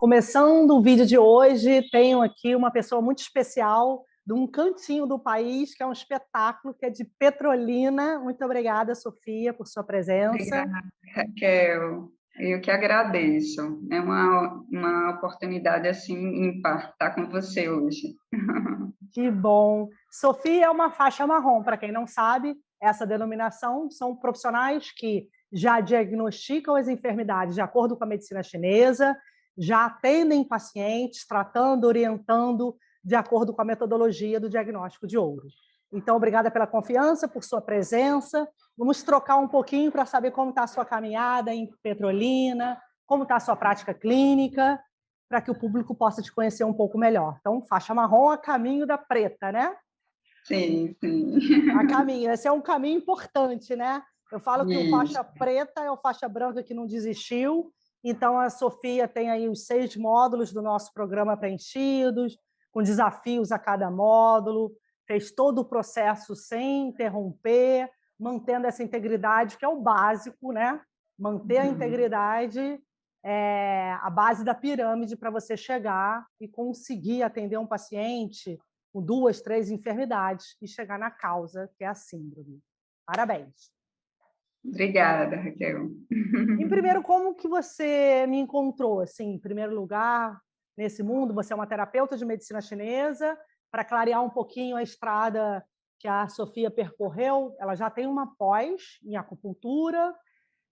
Começando o vídeo de hoje, tenho aqui uma pessoa muito especial de um cantinho do país, que é um espetáculo, que é de Petrolina. Muito obrigada, Sofia, por sua presença. Obrigada, Raquel. Eu que agradeço. É uma oportunidade assim ímpar estar com você hoje. Que bom. Sofia é uma faixa marrom, para quem não sabe, essa denominação são profissionais que já diagnosticam as enfermidades de acordo com a medicina chinesa, já atendem pacientes, tratando, orientando de acordo com a metodologia do diagnóstico de ouro. Então, obrigada pela confiança, por sua presença. Vamos trocar um pouquinho para saber como está a sua caminhada em Petrolina, como está a sua prática clínica, para que o público possa te conhecer um pouco melhor. Então, faixa marrom a caminho da preta, né? Sim, sim. A caminho. Esse é um caminho importante, né? Eu falo que o faixa Isso. preta é o faixa branca que não desistiu. Então, a Sofia tem aí os 6 módulos do nosso programa preenchidos, com desafios a cada módulo, fez todo o processo sem interromper, mantendo essa integridade, que é o básico, né? Manter a integridade é a base da pirâmide para você chegar e conseguir atender um paciente com 2, 3 enfermidades e chegar na causa, que é a síndrome. Parabéns. Obrigada, Raquel. Em primeiro, como que você me encontrou? Assim, em primeiro lugar, nesse mundo, você é uma terapeuta de medicina chinesa. Para clarear um pouquinho a estrada que a Sofia percorreu, ela já tem uma pós em acupuntura,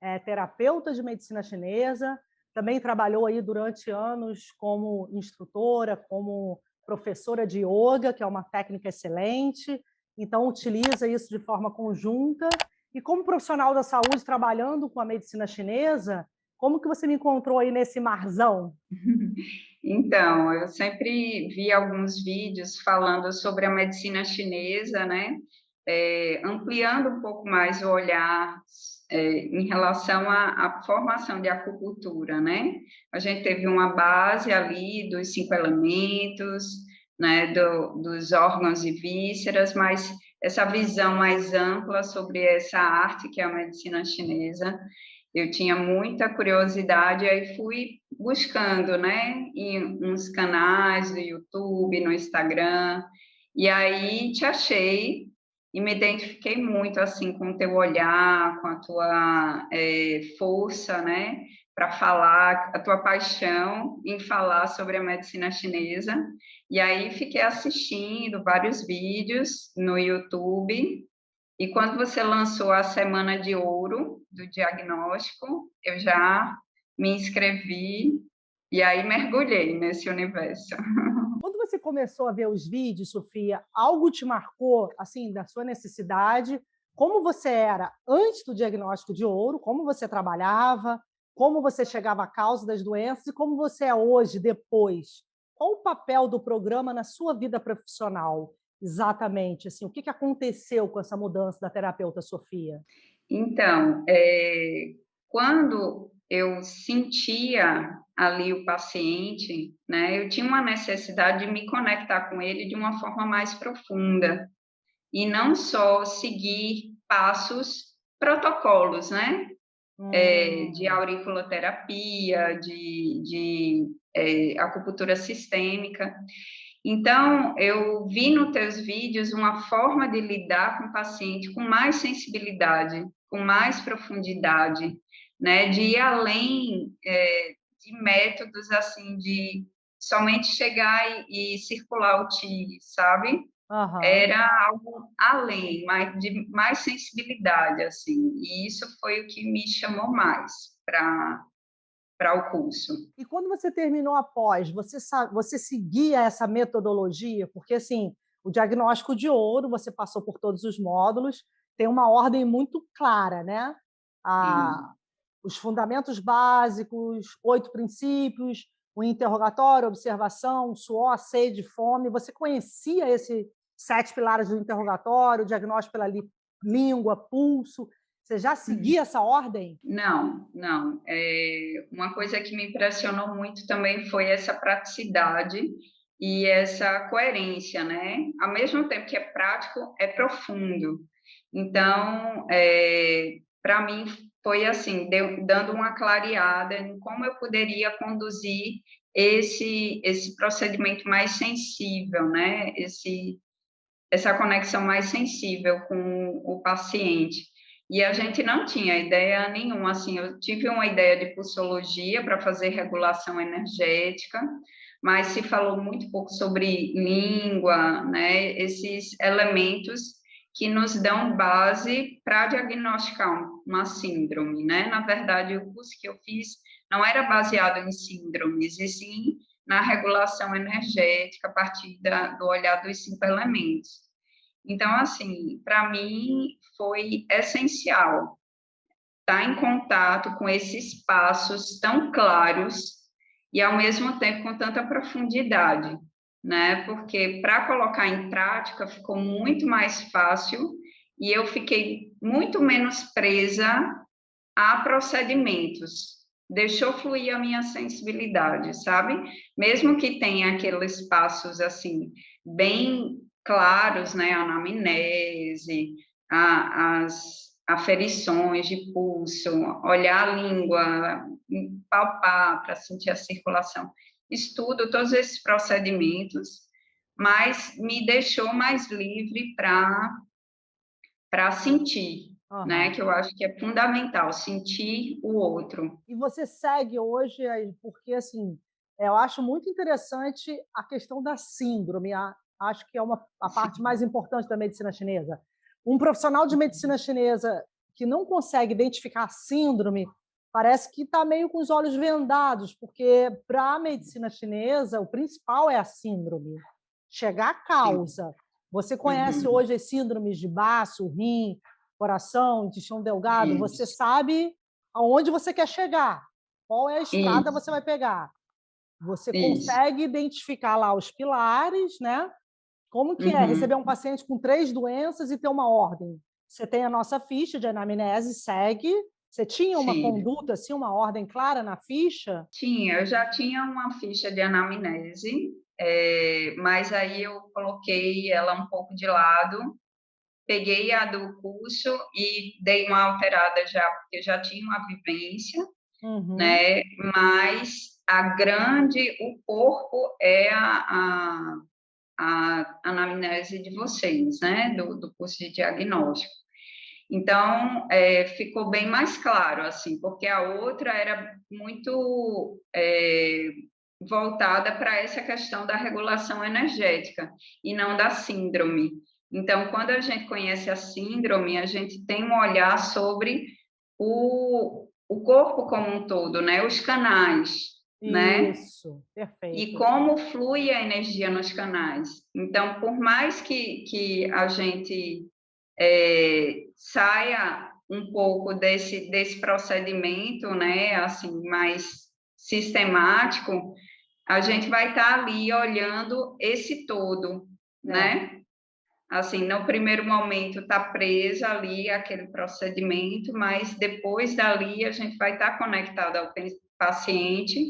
é terapeuta de medicina chinesa, também trabalhou aí durante anos como instrutora, como professora de yoga, que é uma técnica excelente, então utiliza isso de forma conjunta. E como profissional da saúde, trabalhando com a medicina chinesa, como que você me encontrou aí nesse marzão? Então, eu sempre vi alguns vídeos falando sobre a medicina chinesa, né? Ampliando um pouco mais o olhar em relação à formação de acupuntura, né? A gente teve uma base ali dos 5 elementos, né? Dos órgãos e vísceras, mas essa visão mais ampla sobre essa arte que é a medicina chinesa, eu tinha muita curiosidade, aí fui buscando, né, em uns canais do YouTube, no Instagram, e aí te achei e me identifiquei muito, assim, com o teu olhar, com a tua força, né, para falar, a tua paixão em falar sobre a medicina chinesa, e aí fiquei assistindo vários vídeos no YouTube. E quando você lançou a Semana de Ouro do diagnóstico, eu já me inscrevi e aí mergulhei nesse universo. Quando você começou a ver os vídeos, Sofia, algo te marcou, assim, da sua necessidade? Como você era antes do diagnóstico de ouro? Como você trabalhava? Como você chegava à causa das doenças? E como você é hoje, depois? Qual o papel do programa na sua vida profissional? Exatamente, assim, o que aconteceu com essa mudança da terapeuta Sofia? Então, quando eu sentia ali o paciente, né, eu tinha uma necessidade de me conectar com ele de uma forma mais profunda e não só seguir passos, protocolos, né? De auriculoterapia, de acupuntura sistêmica. Então, eu vi nos teus vídeos uma forma de lidar com o paciente com mais sensibilidade, com mais profundidade, né? De ir além de métodos, assim, de somente chegar e circular o TI, sabe? Aham. Era algo além, de mais sensibilidade, assim, e isso foi o que me chamou mais para o curso. E quando você terminou a pós, você seguia essa metodologia? Porque, assim, o diagnóstico de ouro, você passou por todos os módulos, tem uma ordem muito clara, né? A, Sim. os fundamentos básicos, 8 princípios, o interrogatório, observação, suor, sede, fome. Você conhecia esses 7 pilares do interrogatório, diagnóstico pela língua, pulso? Você já seguia essa ordem? Não, não. Uma coisa que me impressionou muito também foi essa praticidade e essa coerência, né? Ao mesmo tempo que é prático, é profundo. Então, para mim, foi assim, dando uma clareada em como eu poderia conduzir esse procedimento mais sensível, né? Essa conexão mais sensível com o paciente. E a gente não tinha ideia nenhuma, assim, eu tive uma ideia de pulsologia para fazer regulação energética, mas se falou muito pouco sobre língua, né, esses elementos que nos dão base para diagnosticar uma síndrome, né? Na verdade, o curso que eu fiz não era baseado em síndromes, e sim na regulação energética a partir do olhar dos 5 elementos. Então, assim, para mim foi essencial estar em contato com esses passos tão claros e, ao mesmo tempo, com tanta profundidade, né? Porque para colocar em prática ficou muito mais fácil e eu fiquei muito menos presa a procedimentos. Deixou fluir a minha sensibilidade, sabe? Mesmo que tenha aqueles passos, assim, bem claros, né? A anamnese, as aferições de pulso, olhar a língua, palpar para sentir a circulação. Estudo todos esses procedimentos, mas me deixou mais livre para sentir, né? Aham. Que eu acho que é fundamental, sentir o outro. E você segue hoje, porque assim, eu acho muito interessante a questão da síndrome. Acho que é a parte Sim. mais importante da medicina chinesa. Um profissional de medicina chinesa que não consegue identificar a síndrome parece que está meio com os olhos vendados, porque para a medicina chinesa o principal é a síndrome, chegar à Sim. causa. Você conhece Uhum. hoje as síndromes de baço, rim, coração, intestino delgado, você Isso, sabe aonde você quer chegar, qual é a estrada isso, você vai pegar. Você isso. consegue identificar lá os pilares, né? Como que é receber Uhum. um paciente com 3 doenças e ter uma ordem? Você tem a nossa ficha de anamnese, segue. Você tinha uma Sim, conduta, assim, uma ordem clara na ficha? eu já tinha uma ficha de anamnese, mas aí eu coloquei ela um pouco de lado, peguei a do curso e dei uma alterada já, porque já tinha uma vivência, Uhum. né? Mas o corpo é a anamnese de vocês, né? Do curso de diagnóstico. Então, ficou bem mais claro, assim, porque a outra era muito voltada para essa questão da regulação energética e não da síndrome. Então, quando a gente conhece a síndrome, a gente tem um olhar sobre o corpo como um todo, né? Os canais, né? Isso, E perfeito. como flui a energia nos canais. Então, por mais que a gente saia um pouco desse procedimento, né, assim, mais sistemático, a gente vai estar ali olhando esse todo, É. né? Assim, no primeiro momento está presa ali aquele procedimento, mas depois dali a gente vai estar conectado ao paciente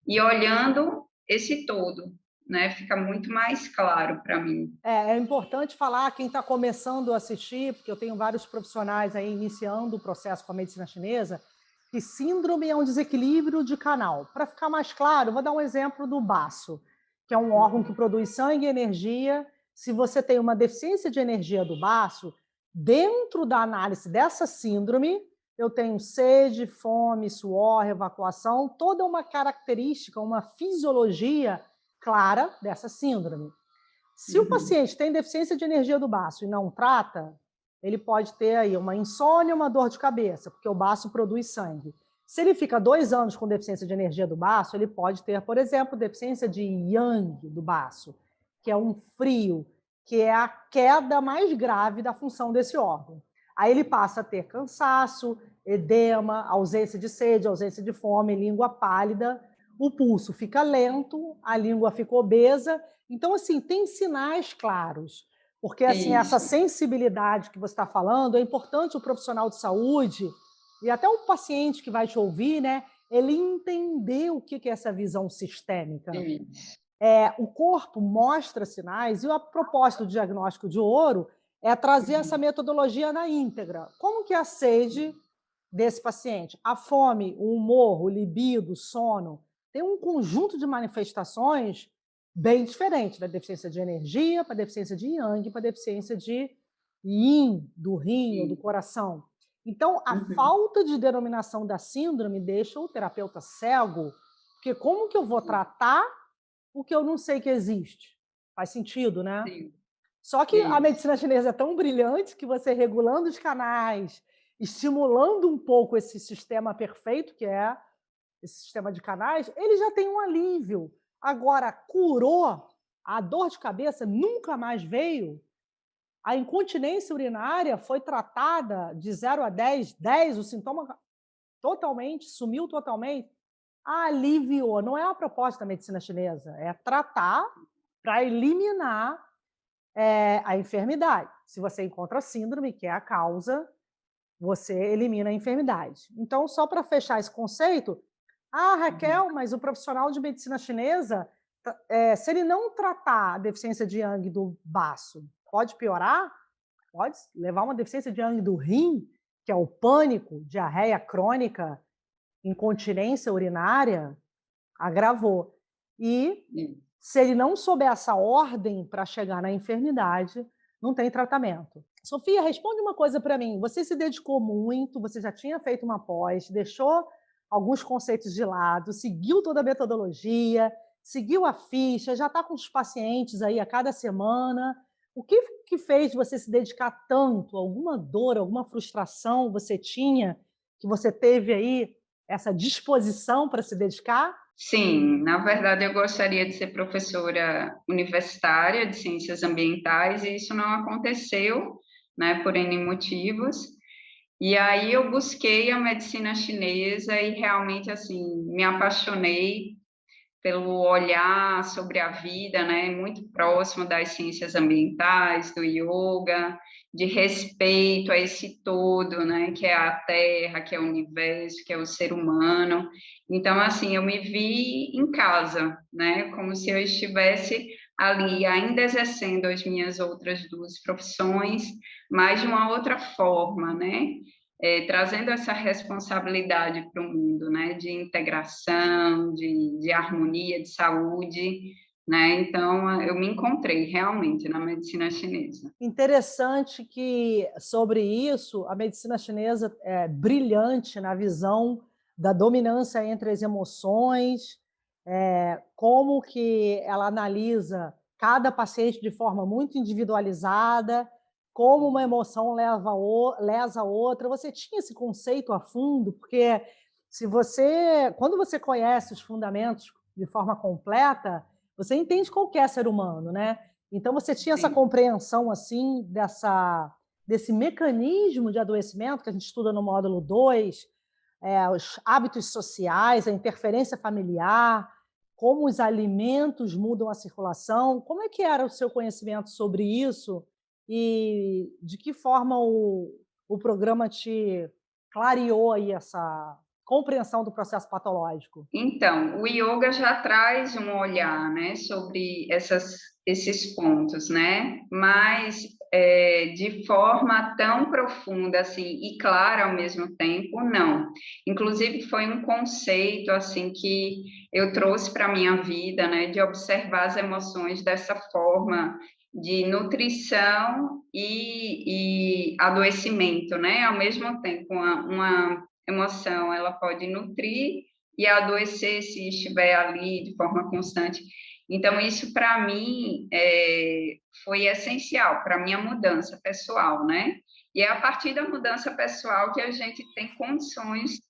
e olhando esse todo, né? Fica muito mais claro para mim. É importante falar, quem está começando a assistir, porque eu tenho vários profissionais aí iniciando o processo com a medicina chinesa, que síndrome é um desequilíbrio de canal. Para ficar mais claro, vou dar um exemplo do baço, que é um órgão que produz sangue e energia. Se você tem uma deficiência de energia do baço, dentro da análise dessa síndrome, eu tenho sede, fome, suor, evacuação, toda uma característica, uma fisiologia clara dessa síndrome. Se o Uhum. paciente tem deficiência de energia do baço e não trata, ele pode ter aí uma insônia, uma dor de cabeça, porque o baço produz sangue. Se ele fica 2 anos com deficiência de energia do baço, ele pode ter, por exemplo, deficiência de yang do baço, que é um frio, que é a queda mais grave da função desse órgão. Aí ele passa a ter cansaço, edema, ausência de sede, ausência de fome, língua pálida, o pulso fica lento, a língua fica obesa. Então, assim, tem sinais claros, porque assim essa Isso, sensibilidade que você está falando é importante o profissional de saúde e até o paciente que vai te ouvir, né? Ele entender o que é essa visão sistêmica. isso. O corpo mostra sinais e a proposta do diagnóstico de ouro é trazer essa Uhum. metodologia na íntegra. Como que é a sede desse paciente? A fome, o humor, o libido, o sono. tem um conjunto de manifestações bem diferente, da deficiência de energia para deficiência de yang, para deficiência de yin, do rim ou do sim. coração. Então, a Uhum, falta de denominação da síndrome deixa o terapeuta cego, porque como que eu vou tratar o que eu não sei que existe? Faz sentido, né? sim, Só que a isso. medicina chinesa é tão brilhante que você regulando os canais, estimulando um pouco esse sistema perfeito que é esse sistema de canais, ele já tem um alívio. Agora, curou, a dor de cabeça nunca mais veio, a incontinência urinária foi tratada de 0 a 10, 10, o sintoma totalmente, sumiu totalmente, aliviou. Não é a proposta da medicina chinesa, é tratar para eliminar a enfermidade. Se você encontra a síndrome, que é a causa, você elimina a enfermidade. Então, só para fechar esse conceito, Uhum. Raquel, mas o profissional de medicina chinesa, se ele não tratar a deficiência de Yang do baço, pode piorar? Pode levar uma deficiência de Yang do rim, que é o pânico, diarreia crônica, incontinência urinária, agravou. E Sim. se ele não souber essa ordem para chegar na enfermidade, não tem tratamento. Sofia, responde uma coisa para mim. Você se dedicou muito, você já tinha feito uma pós, deixou alguns conceitos de lado, seguiu toda a metodologia, seguiu a ficha, já está com os pacientes aí a cada semana. O que fez você se dedicar tanto? Alguma dor, alguma frustração você tinha, que você teve aí essa disposição para se dedicar? Sim, na verdade eu gostaria de ser professora universitária de ciências ambientais e isso não aconteceu, né, por N motivos. E aí eu busquei a medicina chinesa e realmente assim me apaixonei pelo olhar sobre a vida, né, muito próximo das ciências ambientais, do yoga, de respeito a esse todo, né, que é a Terra, que é o universo, que é o ser humano. Então, assim, eu me vi em casa, né, como se eu estivesse ali, ainda exercendo as minhas outras duas profissões, mas de uma outra forma, né? Trazendo essa responsabilidade para o mundo, né, de integração, de harmonia, de saúde, né, então eu me encontrei realmente na medicina chinesa. Interessante que, sobre isso, a medicina chinesa é brilhante na visão da dominância entre as emoções, como que ela analisa cada paciente de forma muito individualizada, como uma emoção lesa a outra. Você tinha esse conceito a fundo, porque quando você conhece os fundamentos de forma completa, você entende qual que é ser humano, né? Então você tinha essa Sim, compreensão assim desse mecanismo de adoecimento que a gente estuda no módulo 2, os hábitos sociais, a interferência familiar, como os alimentos mudam a circulação. Como é que era o seu conhecimento sobre isso e de que forma o programa te clareou aí essa compreensão do processo patológico? então, o yoga já traz um olhar, né, sobre esses pontos, né, mas de forma tão profunda, assim, e clara ao mesmo tempo, não. Inclusive, foi um conceito, assim, que eu trouxe para a minha vida, né, de observar as emoções dessa forma, de nutrição e adoecimento, né, ao mesmo tempo, uma emoção, ela pode nutrir e adoecer se estiver ali de forma constante. Então, isso para mim foi essencial para a minha mudança pessoal, né? E é a partir da mudança pessoal que a gente tem condições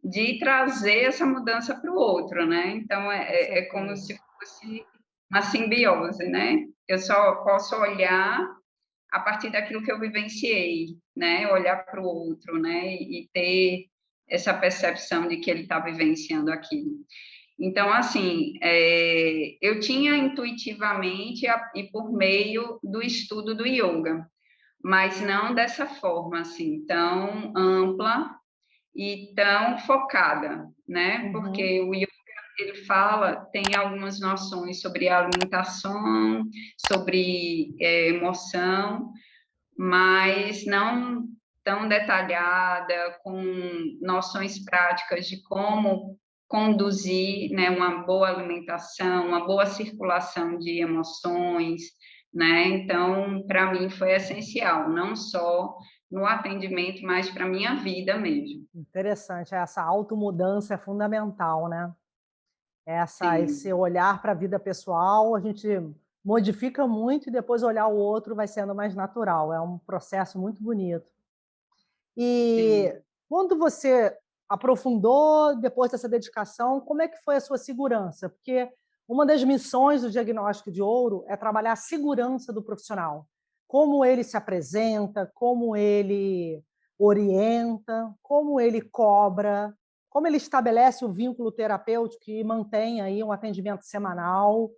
de trazer essa mudança para o outro, né? Então, Com é como certeza. se fosse uma simbiose, né? Eu só posso olhar a partir daquilo que eu vivenciei, né? Olhar para o outro, né? E ter essa percepção de que ele está vivenciando aquilo. Então, assim, eu tinha intuitivamente e por meio do estudo do yoga, mas não dessa forma, assim, tão ampla e tão focada, né? Uhum. Porque o yoga, ele fala, tem algumas noções sobre alimentação, sobre emoção, mas não tão detalhada, com noções práticas de como conduzir, né, uma boa alimentação, uma boa circulação de emoções, né? Então, para mim foi essencial, não só no atendimento, mas para minha vida mesmo. Interessante, essa automudança é fundamental, né? Esse Sim, olhar para a vida pessoal, a gente modifica muito e depois olhar o outro vai sendo mais natural, é um processo muito bonito. E sim. quando você aprofundou depois dessa dedicação, como é que foi a sua segurança? Porque uma das missões do diagnóstico de ouro é trabalhar a segurança do profissional. Como ele se apresenta, como ele orienta, como ele cobra, como ele estabelece o vínculo terapêutico e mantém aí um atendimento semanal.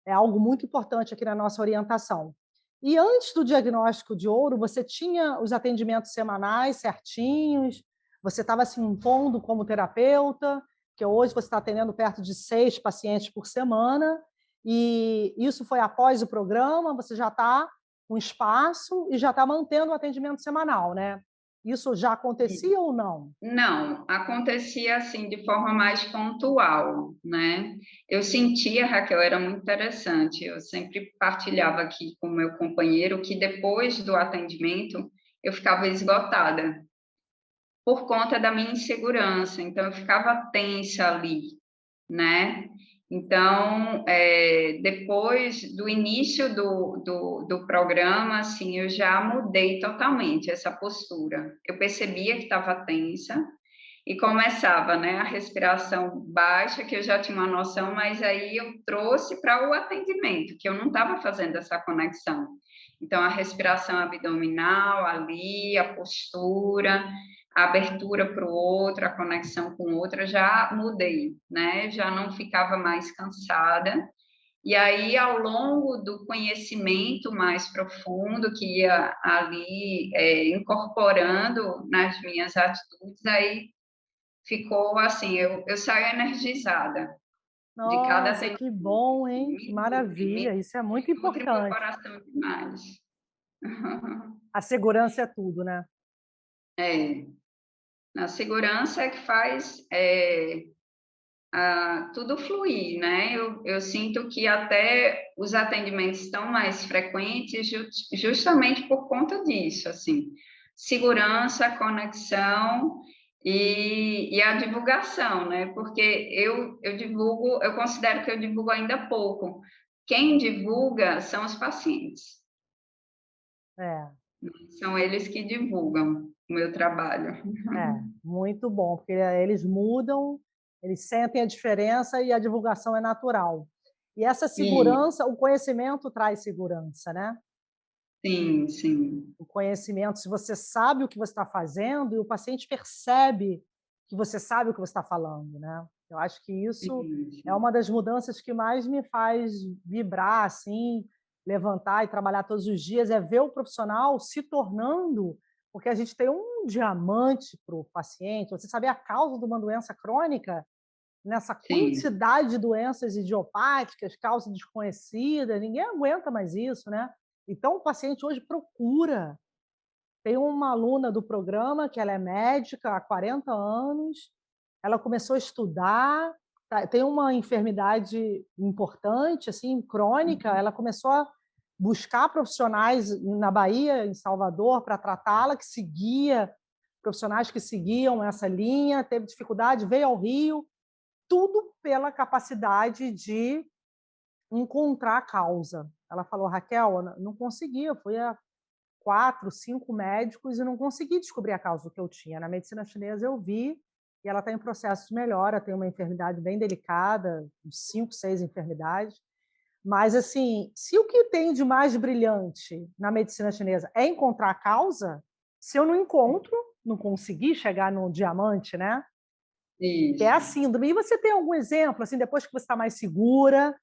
É algo muito importante aqui na nossa orientação. E antes do diagnóstico de ouro, você tinha os atendimentos semanais certinhos? Você estava se impondo como terapeuta, que hoje você está atendendo perto de 6 pacientes por semana, e isso foi após o programa, você já está com espaço e já está mantendo o atendimento semanal, né? Isso já acontecia ou não? Não, acontecia assim de forma mais pontual, né? Eu sentia, Raquel, era muito interessante. Eu sempre partilhava aqui com o meu companheiro que depois do atendimento eu ficava esgotada por conta da minha insegurança, então eu ficava tensa ali, né? Então, depois do início do programa, assim, eu já mudei totalmente essa postura. Eu percebia que estava tensa, e começava, né, a respiração baixa, que eu já tinha uma noção, mas aí eu trouxe para o atendimento, que eu não estava fazendo essa conexão. Então, a respiração abdominal ali, a postura, a abertura para o outro, a conexão com o outro, já mudei, né? Já não ficava mais cansada. E aí, ao longo do conhecimento mais profundo, que ia ali incorporando nas minhas atitudes, aí ficou assim, eu saio energizada de cada Nossa, que atendimento, bom, assim, hein? Que maravilha, isso é muito nutre meu importante. coração demais. A segurança é tudo, né? É, a segurança é que faz tudo fluir, né? Eu sinto que até os atendimentos estão mais frequentes justamente por conta disso, assim, segurança, conexão e a divulgação, né? Porque eu divulgo, eu considero que eu divulgo ainda pouco. Quem divulga são os pacientes, É. são eles que divulgam o meu trabalho. É, muito bom, porque eles mudam, eles sentem a diferença e a divulgação é natural. E essa E, segurança, o conhecimento traz segurança, né? sim, sim, O conhecimento, se você sabe o que você está fazendo e o paciente percebe que você sabe o que você está falando, né? Eu acho que isso sim, é sim, uma das mudanças que mais me faz vibrar, assim, levantar e trabalhar todos os dias, é ver o profissional se tornando, porque a gente tem um diamante para o paciente, você saber a causa de uma doença crônica, nessa sim. quantidade de doenças idiopáticas, causa desconhecida, ninguém aguenta mais isso, né? Então, o paciente hoje procura. Tem uma aluna do programa que ela é médica há 40 anos, ela começou a estudar, tem uma enfermidade importante, assim, crônica, ela começou a buscar profissionais na Bahia, em Salvador, para tratá-la, que seguia, profissionais que seguiam essa linha, teve dificuldade, veio ao Rio, tudo pela capacidade de encontrar a causa. Ela falou, Raquel, eu não conseguia, eu fui a 4, 5 médicos e não consegui descobrir a causa do que eu tinha. Na medicina chinesa eu vi e ela está em processo de melhora, tem uma enfermidade bem delicada, 5, 6 enfermidades. Mas, assim, se o que tem de mais brilhante na medicina chinesa é encontrar a causa, se eu não encontro, não consegui chegar no diamante, né? Que é a Isso. síndrome. E você tem algum exemplo, assim, depois que você está mais segura,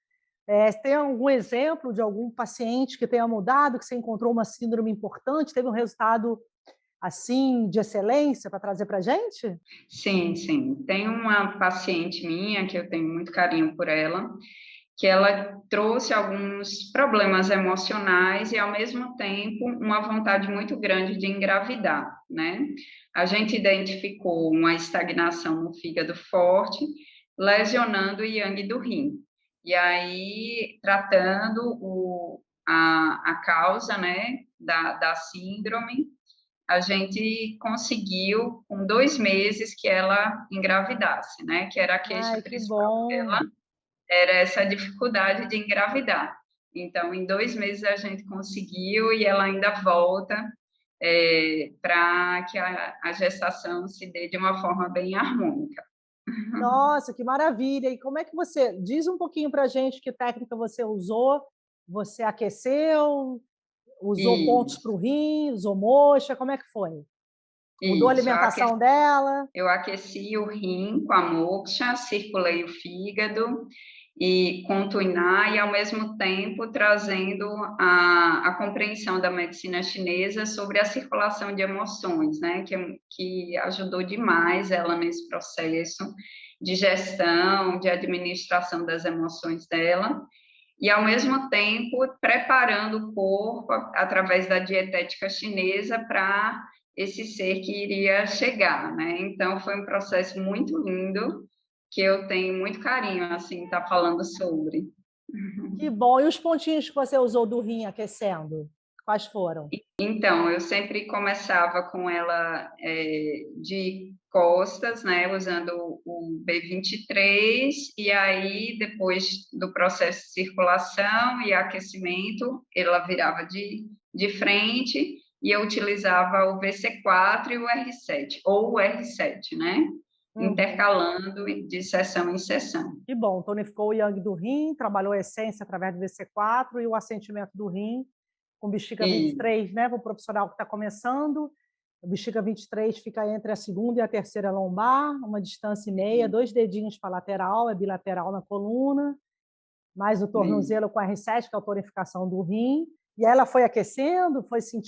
tem algum exemplo de algum paciente que tenha mudado, que você encontrou uma síndrome importante, teve um resultado assim de excelência para trazer para a gente? Sim, sim. Tem uma paciente minha, que eu tenho muito carinho por ela, que ela trouxe alguns problemas emocionais e, ao mesmo tempo, uma vontade muito grande de engravidar, né? A gente identificou uma estagnação no fígado forte, lesionando o yang do rim. E aí, tratando a causa, né, da síndrome, a gente conseguiu, com 2 meses, que ela engravidasse, né, que era a queixa Ai, que principal dela, bom. era essa dificuldade de engravidar. Então, em 2 meses a gente conseguiu e ela ainda volta para que a gestação se dê de uma forma bem harmônica. Nossa, que maravilha! E como é que você diz um pouquinho para a gente que técnica você usou? Você aqueceu, usou pontos para Isso, o rim, usou moxa, como é que foi? Mudou a isso. alimentação dela? Eu aqueci o rim com a moxa, circulei o fígado e com tuiná, e ao mesmo tempo trazendo a compreensão da medicina chinesa sobre a circulação de emoções, né? Que ajudou demais ela nesse processo de gestão, de administração das emoções dela, e ao mesmo tempo preparando o corpo através da dietética chinesa para esse ser que iria chegar, né? Então foi um processo muito lindo que eu tenho muito carinho assim estar falando sobre. Que bom. E os pontinhos que você usou do rim aquecendo? Quais foram? Então, eu sempre começava com ela de costas, né, usando o B23, e aí, depois do processo de circulação e aquecimento, ela virava de frente, e eu utilizava o VC4 e o R7, ou o R7, né, Uhum. intercalando de sessão em sessão. Que bom. Tonificou o yang do rim, trabalhou a essência através do VC4 e o assentimento do rim com bexiga E, 23, né? Para o profissional que está começando. A bexiga 23 fica entre a segunda e a terceira lombar, uma distância e meia, 2 dedinhos para a lateral, é bilateral na coluna, mais o e, tornozelo com R7, que é a tonificação do rim. E ela foi aquecendo, foi se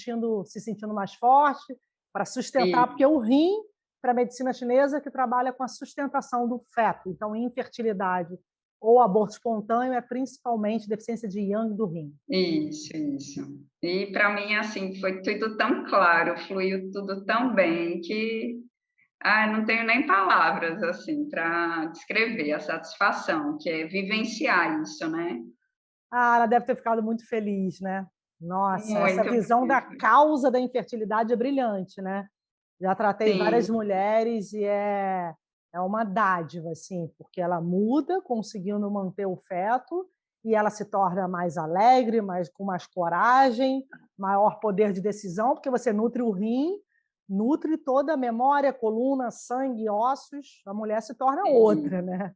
sentindo mais forte para sustentar, e, porque o rim, para a medicina chinesa, que trabalha com a sustentação do feto. Então, infertilidade ou aborto espontâneo é principalmente deficiência de yang do rim. isso. E para mim, assim, foi tudo tão claro, fluiu tudo tão bem que não tenho nem palavras assim para descrever a satisfação, que é vivenciar isso, né? Ah, ela deve ter ficado muito feliz, né? Nossa, essa Muito visão da mesmo. causa da infertilidade é brilhante, né? Já tratei várias Sim, mulheres e é uma dádiva, assim, porque ela muda, conseguindo manter o feto, e ela se torna mais alegre, com mais coragem, maior poder de decisão, porque você nutre o rim, nutre toda a memória, coluna, sangue, ossos, a mulher se torna outra, sim. né?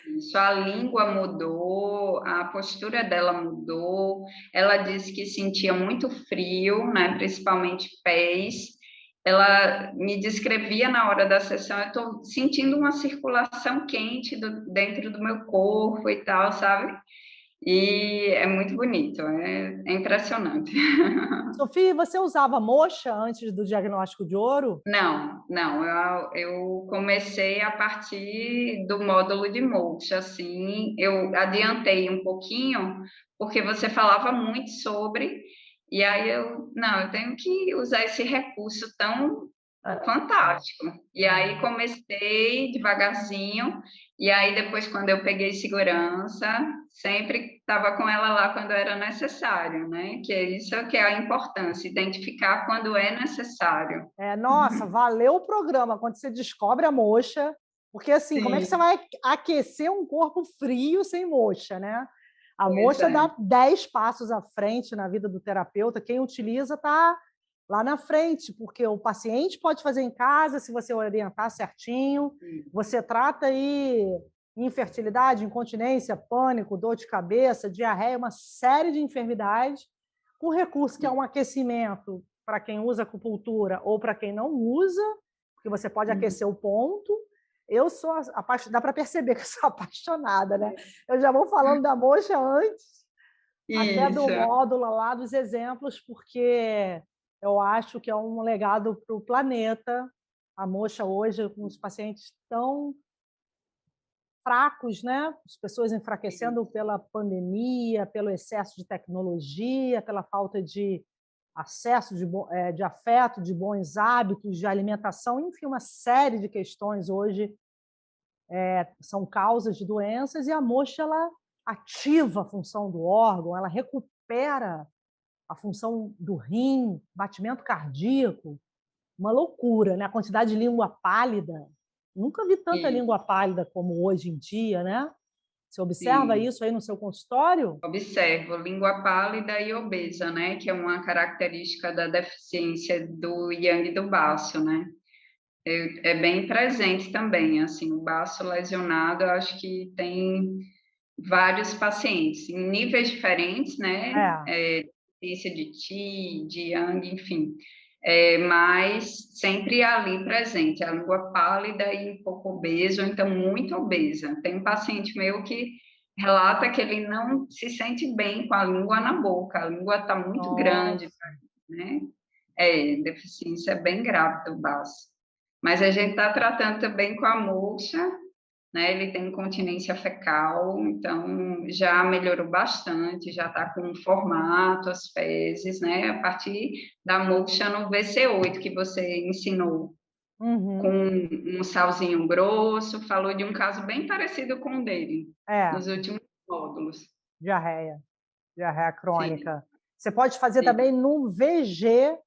Isso, a língua mudou, a postura dela mudou. Ela disse que sentia muito frio, né, principalmente pés. Ela me descrevia na hora da sessão, eu estou sentindo uma circulação quente dentro do meu corpo e tal, sabe? E é muito bonito, é impressionante. Sofia, você usava moxa antes do diagnóstico de ouro? Não, eu comecei a partir do módulo de Moksha, assim, eu adiantei um pouquinho, porque você falava muito sobre, e aí eu tenho que usar esse recurso tão fantástico. E aí É. comecei devagarzinho, e aí depois, quando eu peguei segurança, sempre estava com ela lá quando era necessário, né? Que é isso que é a importância, identificar quando é necessário. Nossa, valeu o programa quando você descobre a moxa, porque assim, como é que você Sim, vai aquecer um corpo frio sem moxa, né? A pois moxa é. dá 10 passos à frente na vida do terapeuta, quem utiliza está lá na frente, porque o paciente pode fazer em casa, se você orientar certinho, você trata aí infertilidade, incontinência, pânico, dor de cabeça, diarreia, uma série de enfermidades, com recurso que é um aquecimento para quem usa acupuntura ou para quem não usa, porque você pode aquecer o ponto. Eu sou apaixonada, dá para perceber que eu sou apaixonada, né? Eu já vou falando da moxa antes, até do Isso, módulo lá, dos exemplos, porque eu acho que é um legado para o planeta. A moxa hoje, com os pacientes tão fracos, né? As pessoas enfraquecendo pela pandemia, pelo excesso de tecnologia, pela falta de acesso de afeto, de bons hábitos, de alimentação, enfim, uma série de questões hoje são causas de doenças, e a moxa ela ativa a função do órgão, ela recupera a função do rim, batimento cardíaco, uma loucura, né? A quantidade de língua pálida. Nunca vi tanta E, língua pálida como hoje em dia, né? Você observa sim, isso aí no seu consultório? observo língua pálida e obesa, né? Que é uma característica da deficiência do yang do baço, né? É bem presente também, assim, o baço lesionado, eu acho que tem vários pacientes, em níveis diferentes, né? É. Deficiência de Qi, de Yang, enfim, mas sempre ali presente, a língua pálida e um pouco obesa, ou então muito obesa. Tem um paciente meu que relata que ele não se sente bem com a língua na boca, a língua está muito grande, Nossa. né? Deficiência bem grave do baço. Mas a gente está tratando também com a moxa, né? Ele tem incontinência fecal, então já melhorou bastante, já está com um formato, as fezes, né? A partir da moxa no VC8 que você ensinou, com Uhum. um salzinho grosso, falou de um caso bem parecido com o dele, É, nos últimos módulos. diarreia, diarreia Sim, crônica. Você pode fazer sim, também no VG4,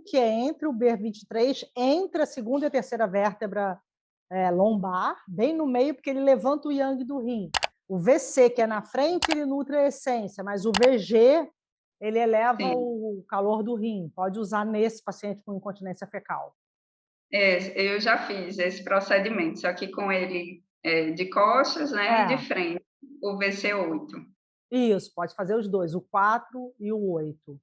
que é entre o B23, entre a segunda e a terceira vértebra lombar, bem no meio, porque ele levanta o yang do rim. O VC, que é na frente, ele nutre a essência, mas o VG, ele eleva sim. o calor do rim. Pode usar nesse paciente com incontinência fecal. Eu já fiz esse procedimento, só que com ele de costas, né, e de É, frente, o VC8. isso, pode fazer os dois, o 4 e o 8. É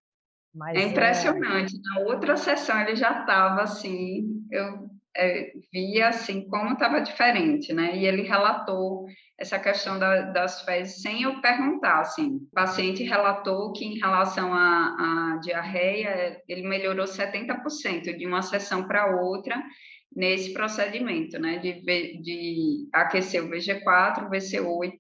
Mas impressionante. Na outra sessão ele já estava assim, eu via assim como estava diferente, né? E ele relatou essa questão das fezes sem eu perguntar, assim. O paciente relatou que em relação à diarreia, ele melhorou 70% de uma sessão para outra nesse procedimento, né? De aquecer o VG4, o VC8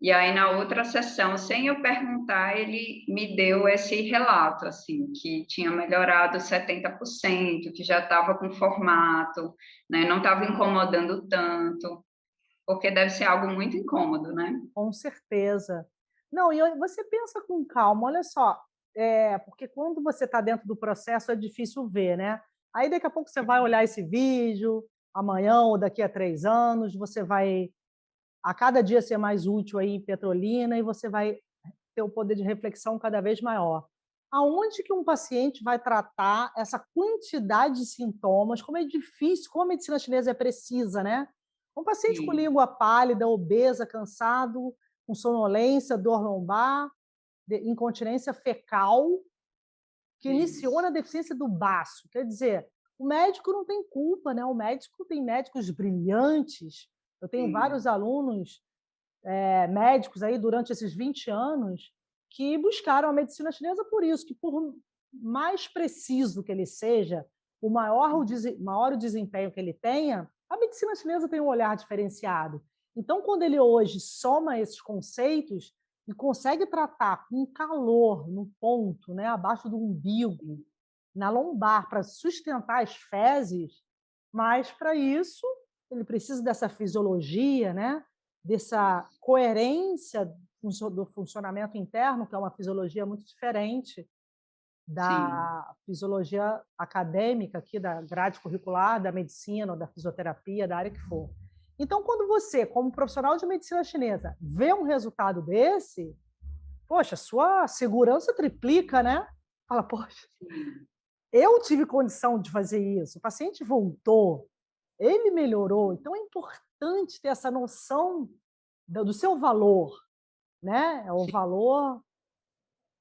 e aí, na outra sessão, sem eu perguntar, ele me deu esse relato, assim, que tinha melhorado 70%, que já estava com formato, né? Não estava incomodando tanto, porque deve ser algo muito incômodo, né? com certeza. Não, e você pensa com calma, olha só, porque quando você está dentro do processo é difícil ver, né? Aí daqui a pouco você vai olhar esse vídeo, amanhã ou daqui a 3 anos, você vai a cada dia ser mais útil aí em Petrolina e você vai ter o poder de reflexão cada vez maior. Aonde que um paciente vai tratar essa quantidade de sintomas? Como é difícil, como a medicina chinesa é precisa, né? Um paciente com Sim, língua pálida, obesa, cansado, com sonolência, dor lombar, incontinência fecal, que iniciou isso. na deficiência do baço. Quer dizer, o médico não tem culpa, né? O médico tem médicos brilhantes. Eu tenho vários Sim, alunos médicos aí durante esses 20 anos que buscaram a medicina chinesa por isso, que por mais preciso que ele seja, maior o desempenho que ele tenha, a medicina chinesa tem um olhar diferenciado. Então, quando ele hoje soma esses conceitos e consegue tratar com calor no ponto, né, abaixo do umbigo, na lombar, para sustentar as fezes, mas para isso ele precisa dessa fisiologia, né? Dessa isso. coerência do funcionamento interno, que é uma fisiologia muito diferente Sim, da fisiologia acadêmica aqui da grade curricular da medicina ou da fisioterapia, da área que for. Então, quando você, como profissional de medicina chinesa, vê um resultado desse, poxa, sua segurança triplica, né? Fala, poxa, sim, eu tive condição de fazer isso, o paciente voltou, ele melhorou. Então, é importante ter essa noção do seu valor, né? É o sim, valor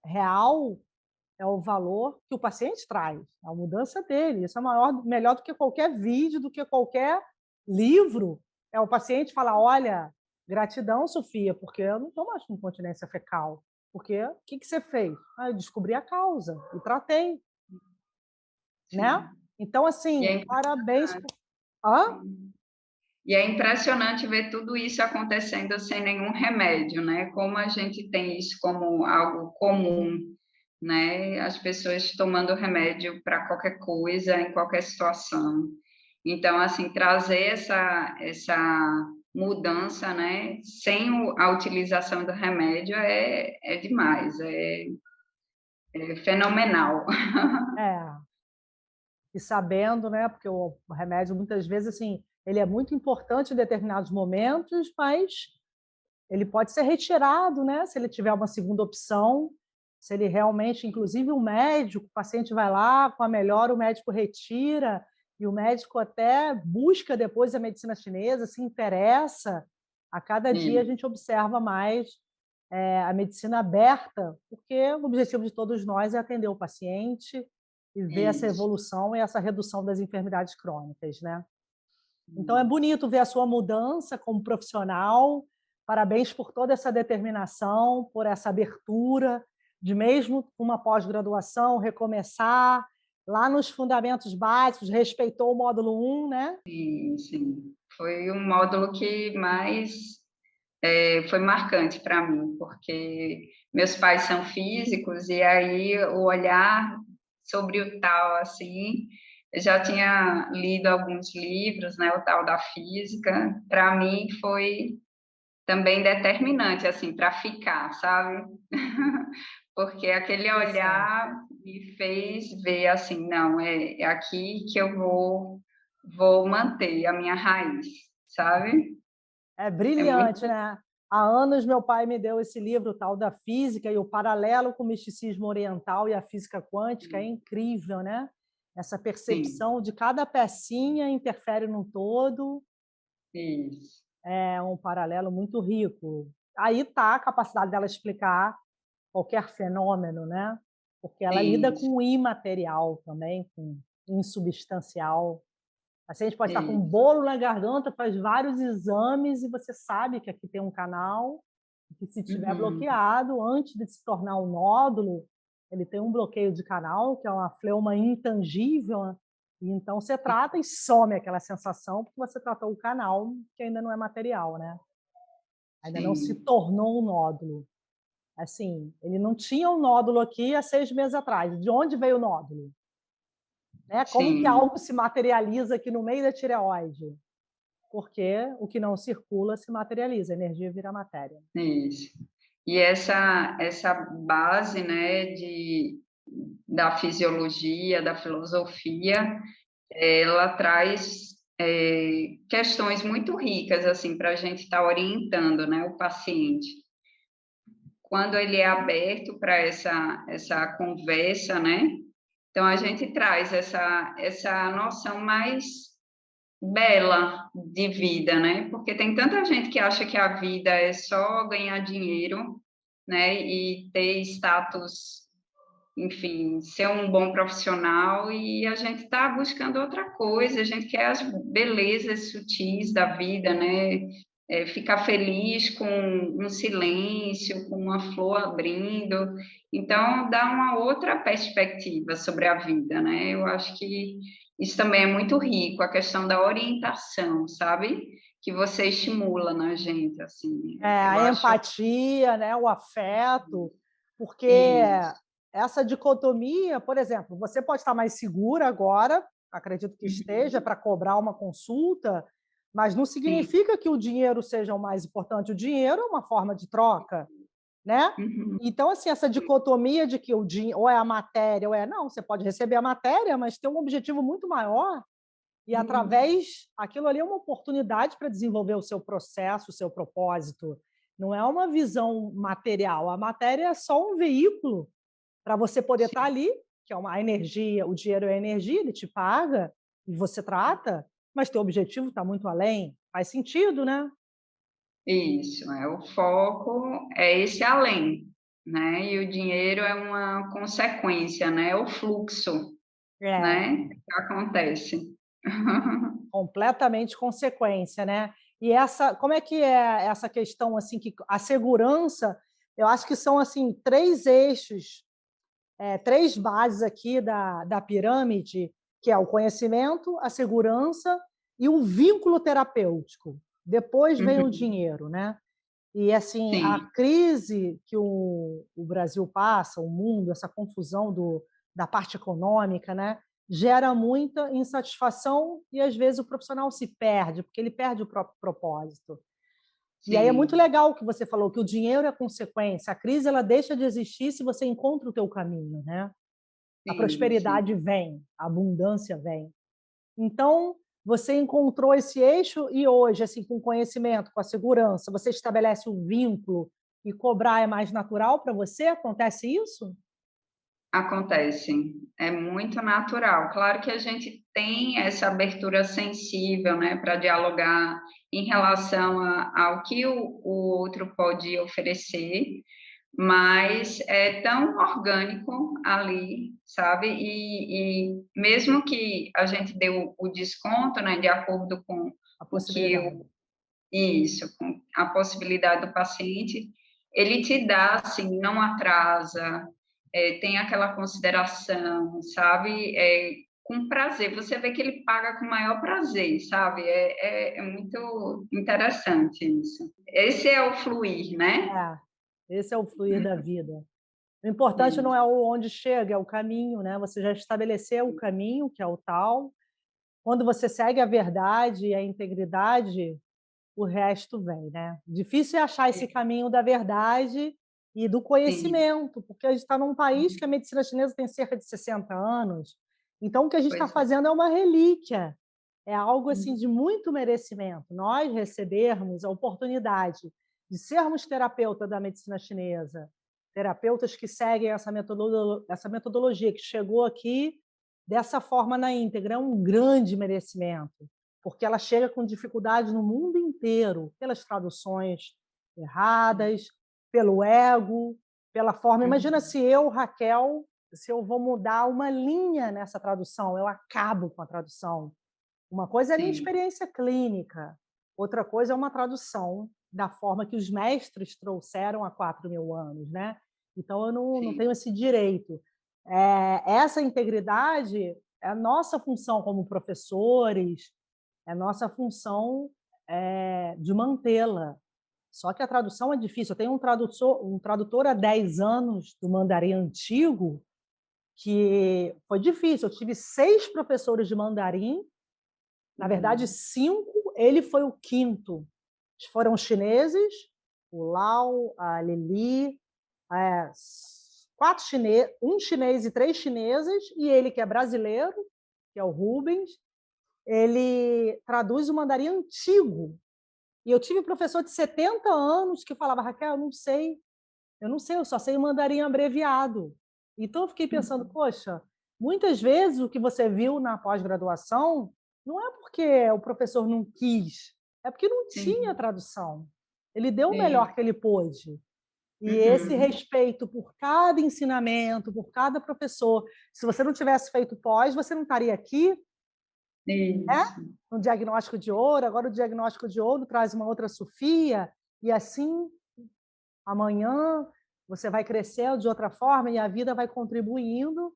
real, é o valor que o paciente traz, é a mudança dele. Isso é maior, melhor do que qualquer vídeo, do que qualquer livro. É o paciente falar: olha, gratidão, Sofia, porque eu não estou mais com incontinência fecal. Porque o que você fez? Eu descobri a causa e tratei, né? sim. Então, E assim, é parabéns. impressionante. Hã? Sim. E é impressionante ver tudo isso acontecendo sem nenhum remédio, né? Como a gente tem isso como algo comum, né? As pessoas tomando remédio para qualquer coisa, em qualquer situação. Então, assim, trazer essa mudança, né, sem a utilização do remédio é demais, é fenomenal. É, e sabendo, né, porque o remédio muitas vezes, assim, ele é muito importante em determinados momentos, mas ele pode ser retirado, né, se ele tiver uma segunda opção, se ele realmente, inclusive o médico, o paciente vai lá com a melhora, o médico retira, e o médico até busca depois a medicina chinesa, se interessa. A cada dia a Sim, gente observa mais a medicina aberta, porque o objetivo de todos nós é atender o paciente e ver essa isso. evolução e essa redução das enfermidades crônicas, né? Então é bonito ver a sua mudança como profissional. Parabéns por toda essa determinação, por essa abertura de mesmo com uma pós-graduação recomeçar lá nos fundamentos básicos, respeitou o módulo 1, né? Sim, sim. Foi um módulo que mais foi marcante para mim, porque meus pais são físicos e aí o olhar sobre o tal, assim, eu já tinha lido alguns livros, né, o tal da física, para mim foi também determinante, assim, para ficar, sabe? Porque aquele Interessante. olhar me fez ver assim, não, é aqui que eu vou manter a minha raiz, sabe? É É brilhante, muito, né? Há anos meu pai me deu esse livro, tal da física, e o paralelo com o misticismo oriental e a física quântica é incrível, né? Essa sim, percepção de cada pecinha interfere num todo, isso, é um paralelo muito rico. Aí está a capacidade dela explicar qualquer fenômeno, né? Porque ela lida isso, com o imaterial também, com o insubstancial. Assim, a gente pode estar com um isso. bolo na garganta, faz vários exames e você sabe que aqui tem um canal, que se tiver Uhum, bloqueado, antes de se tornar um nódulo, ele tem um bloqueio de canal, que é uma fleuma intangível, né? E então você trata e some aquela sensação, porque você tratou o canal, que ainda não é material, né? Ainda não se sim, tornou um nódulo. Assim, ele não tinha um nódulo aqui há 6 meses atrás. De onde veio o nódulo? Né? Como que sim, algo se materializa aqui no meio da tireoide? Porque o que não circula se materializa, a energia vira matéria. isso. E essa base, né, da fisiologia, da filosofia, ela traz questões muito ricas assim para a gente estar orientando, né, o paciente. Quando ele é aberto para essa conversa, né? Então a gente traz essa noção mais bela de vida, né? Porque tem tanta gente que acha que a vida é só ganhar dinheiro, né? E ter status, enfim, ser um bom profissional, e a gente está buscando outra coisa, a gente quer as belezas sutis da vida, né? Ficar feliz com um silêncio, com uma flor abrindo, então dá uma outra perspectiva sobre a vida, né? Eu acho que isso também é muito rico, a questão da orientação, sabe? Que você estimula na gente, assim, A eu acho empatia, né, o afeto, porque isso. essa dicotomia, por exemplo, você pode estar mais segura agora, acredito que esteja, Uhum. para cobrar uma consulta, mas não Sim. significa que o dinheiro seja o mais importante. O dinheiro é uma forma de troca, né? Uhum. Então, assim, essa dicotomia de que o dinheiro ou é a matéria ou é não, você pode receber a matéria, mas ter um objetivo muito maior e Uhum. através aquilo ali é uma oportunidade para desenvolver o seu processo, o seu propósito. Não é uma visão material. A matéria é só um veículo para você poder estar Sim, ali, que é uma energia, o dinheiro é energia, ele te paga e você trata, mas teu objetivo está muito além. Faz sentido, né? isso, o foco é esse além, né? E o dinheiro é uma consequência, né? É o fluxo, É, né? Que acontece. completamente consequência, né? E essa, como é que é essa questão assim que a segurança, eu acho que são assim três eixos, três bases aqui da pirâmide, que é o conhecimento, a segurança e o vínculo terapêutico. Depois vem o Uhum. dinheiro, né? E assim a Sim, crise que o Brasil passa, o mundo, essa confusão da parte econômica, né? gera muita insatisfação e, às vezes, o profissional se perde, porque ele perde o próprio propósito. E aí é muito Sim, legal o que você falou, que o dinheiro é consequência, a crise ela deixa de existir se você encontra o teu caminho, né? A sim, sim. prosperidade vem, a abundância vem. Então, você encontrou esse eixo e hoje, assim, com conhecimento, com a segurança, você estabelece um vínculo e cobrar é mais natural para você? Acontece isso? Acontece, é muito natural. Claro que a gente tem essa abertura sensível, né, para dialogar em relação ao que o outro pode oferecer, mas é tão orgânico ali, sabe? E mesmo que a gente dê o desconto, né, de acordo com A o que possibilidade. isso, com a possibilidade do paciente, ele te dá, assim, não atrasa, tem aquela consideração, sabe? Com prazer, você vê que ele paga com maior prazer, sabe? É muito interessante isso. Esse é o fluir, né? É, esse é o fluir da vida. O importante não Isso, é o onde chega, é o caminho, né? Você já estabeleceu o caminho, que é o tal. Quando você segue a verdade e a integridade, o resto vem, né? Difícil é achar esse caminho da verdade e do sim, conhecimento, porque a gente está num país que a medicina chinesa tem cerca de 60 anos, então o que a gente está pois é. fazendo é uma relíquia, é algo assim de muito merecimento. Nós recebermos a oportunidade de sermos terapeuta da medicina chinesa, terapeutas que seguem essa metodologia que chegou aqui dessa forma na íntegra, é um grande merecimento porque ela chega com dificuldade no mundo inteiro, pelas traduções erradas, pelo ego, pela forma. Imagina Uhum. se eu, Raquel, se eu vou mudar uma linha nessa tradução, eu acabo com a tradução. Uma coisa é a minha Sim, experiência clínica, outra coisa é uma tradução da forma que os mestres trouxeram há 4.000 anos, né? Então eu não sim, tenho esse direito. Essa integridade é a nossa função como professores, é nossa função de mantê-la. Só que a tradução é difícil. Eu tenho um tradutor há 10 anos do mandarim antigo que foi difícil. Eu tive 6 professores de mandarim, na verdade, uhum. 5, ele foi o quinto. Foram chineses, o Lau, a Lili, é, 4 chineses, um chinês e 3 chinesas, e ele que é brasileiro, que é o Rubens, ele traduz o mandarim antigo. E eu tive um professor de 70 anos que falava, Raquel, eu não sei, eu só sei o mandarim abreviado. Então eu fiquei pensando, poxa, muitas vezes o que você viu na pós-graduação não é porque o professor não quis, é porque não tinha Sim, tradução. Ele deu o sim. melhor que ele pôde. E esse Uhum. respeito por cada ensinamento, por cada professor, se você não tivesse feito pós, você não estaria aqui, né? Isso. Um diagnóstico de ouro, agora o diagnóstico de ouro traz uma outra Sofia, e assim amanhã você vai crescendo de outra forma e a vida vai contribuindo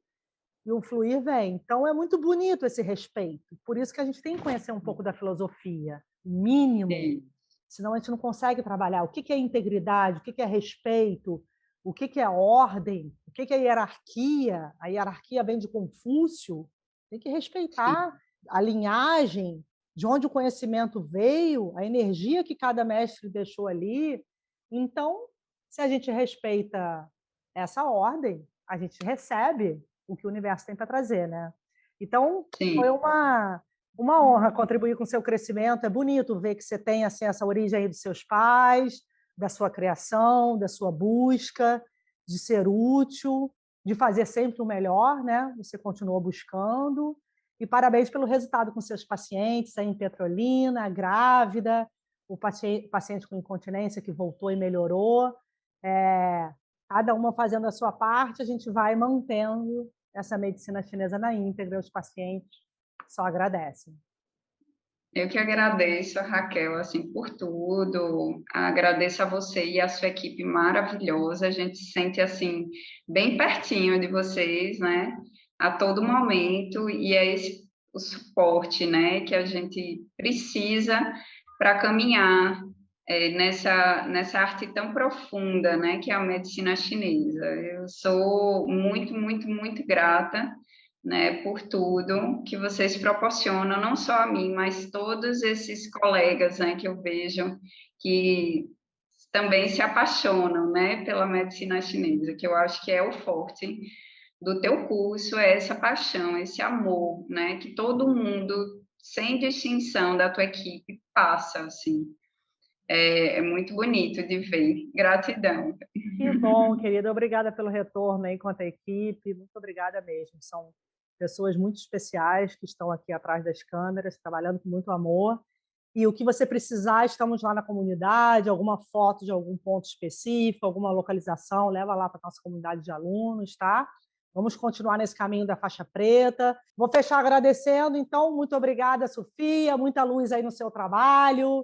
e o fluir vem. Então é muito bonito esse respeito. Por isso que a gente tem que conhecer um pouco da filosofia, mínimo, Sim, senão a gente não consegue trabalhar. O que é integridade, o que é respeito, o que é ordem, o que é hierarquia. A hierarquia vem de Confúcio. Tem que sim. respeitar a linhagem, de onde o conhecimento veio, a energia que cada mestre deixou ali. Então, se a gente respeita essa ordem, a gente recebe o que o universo tem para trazer, né? Então, foi Sim. uma honra contribuir com o seu crescimento. É bonito ver que você tem assim, essa origem aí dos seus pais, da sua criação, da sua busca, de ser útil, de fazer sempre o melhor, né? Você continuou buscando. E parabéns pelo resultado com seus pacientes aí em Petrolina, grávida, o paciente com incontinência que voltou e melhorou. É, cada uma fazendo a sua parte, a gente vai mantendo essa medicina chinesa na íntegra, os pacientes só agradecem. Eu que agradeço, Raquel, assim, por tudo. Agradeço a você e a sua equipe maravilhosa. A gente se sente, assim, bem pertinho de vocês, né? A todo momento. E é esse o suporte, né, que a gente precisa para caminhar nessa arte tão profunda, né, que é a medicina chinesa. Eu sou muito, muito, muito grata né, por tudo que vocês proporcionam, não só a mim, mas todos esses colegas, né, que eu vejo que também se apaixonam, né, pela medicina chinesa, que eu acho que é o forte do teu curso, é essa paixão, esse amor, né, que todo mundo, sem distinção da tua equipe, passa, assim. É muito bonito de ver. Gratidão. Que bom, querida. Obrigada pelo retorno aí quanto à equipe. Muito obrigada mesmo. São pessoas muito especiais que estão aqui atrás das câmeras, trabalhando com muito amor. E o que você precisar, estamos lá na comunidade, alguma foto de algum ponto específico, alguma localização, leva lá para a nossa comunidade de alunos, tá? Vamos continuar nesse caminho da faixa preta. Vou fechar agradecendo, então, muito obrigada, Sofia, muita luz aí no seu trabalho.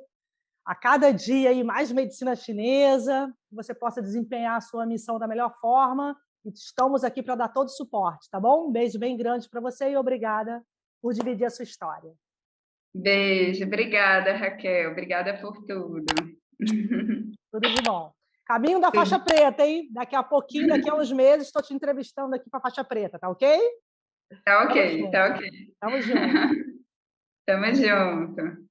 A cada dia aí mais medicina chinesa, que você possa desempenhar a sua missão da melhor forma. E estamos aqui para dar todo o suporte, tá bom? Um beijo bem grande para você e obrigada por dividir a sua história. Beijo. Obrigada, Raquel. Obrigada por tudo. Tudo de bom. Caminho da faixa preta, hein? Daqui a pouquinho, daqui a uns meses, estou te entrevistando aqui para a faixa preta, tá ok? Tá Tamo ok, junto. tá ok. Tamo junto. Tamo junto.